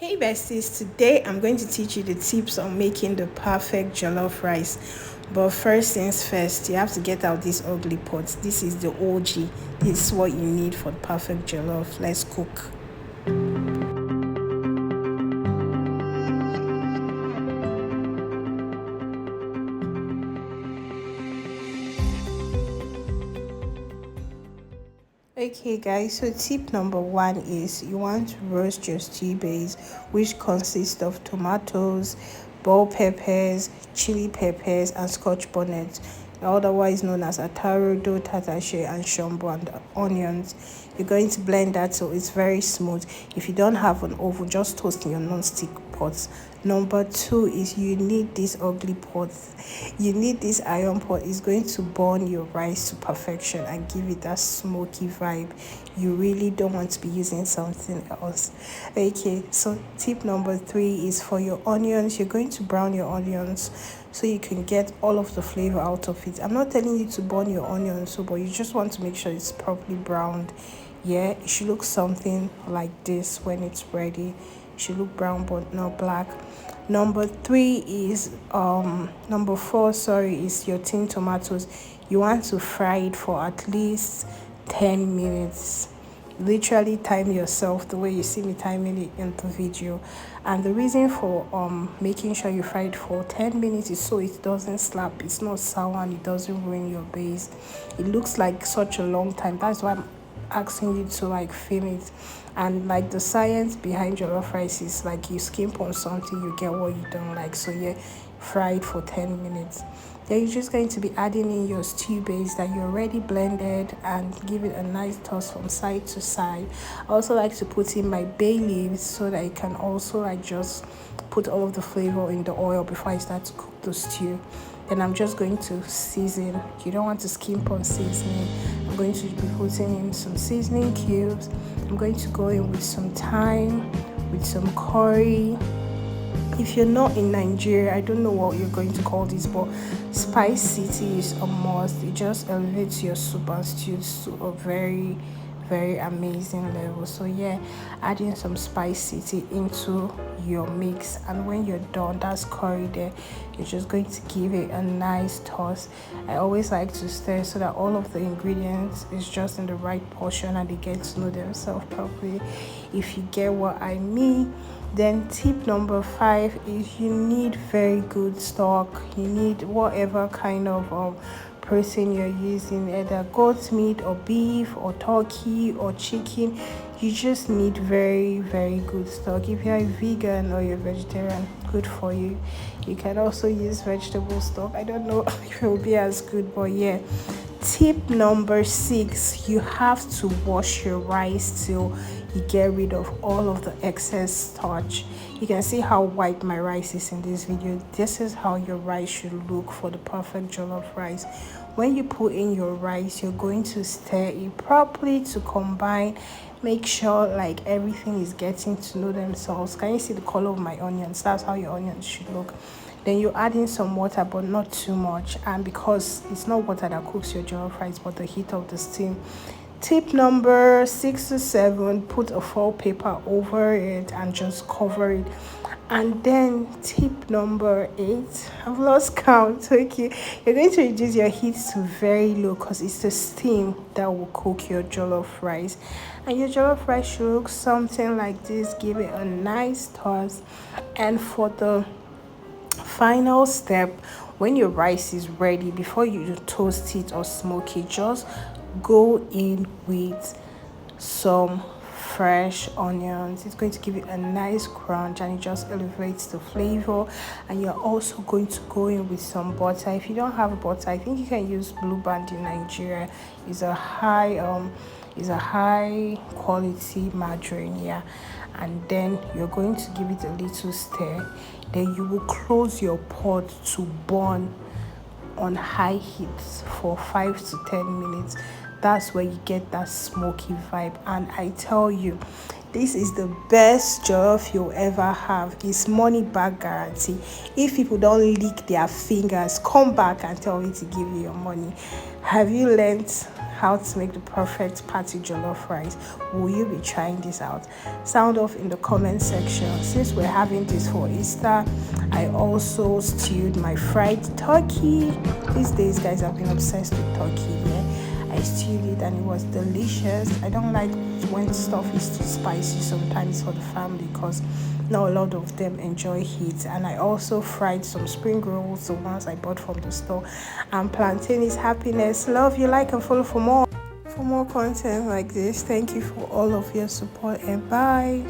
Hey besties, today I'm going to teach you the tips on making the perfect jollof rice. But first things first, you have to get out these ugly pots. This is the OG. This is what you need for the perfect jollof. Let's cook. Okay guys, so tip number one is you want to roast your stew base, which consists of tomatoes, bell peppers, chili peppers, and Scotch bonnets, otherwise known as atarodo, Tatashe, and shombo, and onions. You're going to blend that so it's very smooth. If you don't have an oven, just toast in your non-stick pots. Number two is you need this ugly pot. You need this iron pot. It's going to burn your rice to perfection and give it that smoky vibe. You really don't want to be using something else. Okay, so tip number three is for your onions. You're going to brown your onions so you can get all of the flavor out of it. I'm not telling you to burn your onions, but you just want to make sure it's properly browned. Yeah, it should look something like this when it's ready. It should look brown but not black. Number four, sorry, is your tin tomatoes. You want to fry it for at least 10 minutes. Literally time yourself the way you see me timing it in the video. And the reason for making sure you fry it for 10 minutes is so it doesn't slap, it's not sour, and it doesn't ruin your base. It looks like such a long time. That's why I'm asking you to like film it. And like the science behind jollof rice is like you skimp on something, you get what you don't like. So yeah, fry it for 10 minutes. Then you're just going to be adding in your stew base that you already blended and give it a nice toss from side to side. I also like to put in my bay leaves so that it can also like just put all of the flavor in the oil before I start to cook the stew. Then I'm just going to season. You don't want to skimp on seasoning. I'm going to be putting in some seasoning cubes. I'm going to go in with some thyme, with some curry. If you're not in Nigeria, I don't know what you're going to call this, but Spice City is a must. It just elevates your soup and stews to a very amazing level. So yeah, adding some Spice City into your mix, and when you're done, that's curry there, you're just going to give it a nice toss. I always like to stir so that all of the ingredients is just in the right portion and they get to know themselves properly, if you get what I mean. Then tip number five is you need very good stock. You need whatever kind of protein you're using, either goat meat or beef or turkey or chicken. You just need very good stock. If you're a vegan or you're vegetarian, good for you. You can also use vegetable stock. I don't know if it will be as good, but yeah. Tip number six, you have to wash your rice till you get rid of all of the excess starch. You can see how white my rice is in this video. This is how your rice should look for the perfect jollof rice. When you put in your rice, you're going to stir it properly to combine. Make sure like everything is getting to know themselves. Can you see the color of my onions? That's how your onions should look. Then you add in some water, but not too much, and because it's not water that cooks your jollof rice but the heat of the steam. Tip number 6 to 7, put a foil paper over it and just cover it. And then tip number 8, I've lost count. Okay, you're going to reduce your heat to very low because it's the steam that will cook your jollof rice. And your jollof rice should look something like this. Give it a nice toss. And for the final step, when your rice is ready, before you toast it or smoke it, just go in with some fresh onions. It's going to give it a nice crunch and it just elevates the flavor. And you're also going to go in with some butter. If you don't have butter, I think you can use Blue Band in Nigeria. It's a high quality margarine, yeah. And then you're going to give it a little stir. Then you will close your pot to burn on high heat for 5 to 10 minutes. That's where you get that smoky vibe. And I tell you, This is the best jollof you'll ever have. It's money back guarantee. If people don't lick their fingers, come back and tell me to give you your money. Have you learned how to make the perfect party jollof rice? Will you be trying this out? Sound off in the comment section. Since we're having this for Easter, I also stewed my fried turkey. These days, guys, I've been obsessed with turkey. Yeah, I stewed it and it was delicious. I don't like when stuff is too spicy sometimes for the family because not a lot of them enjoy heat. And I also fried some spring rolls, the ones I bought from the store. And plantain is happiness. Love you, like and follow for more content like this. Thank you for all of your support and bye.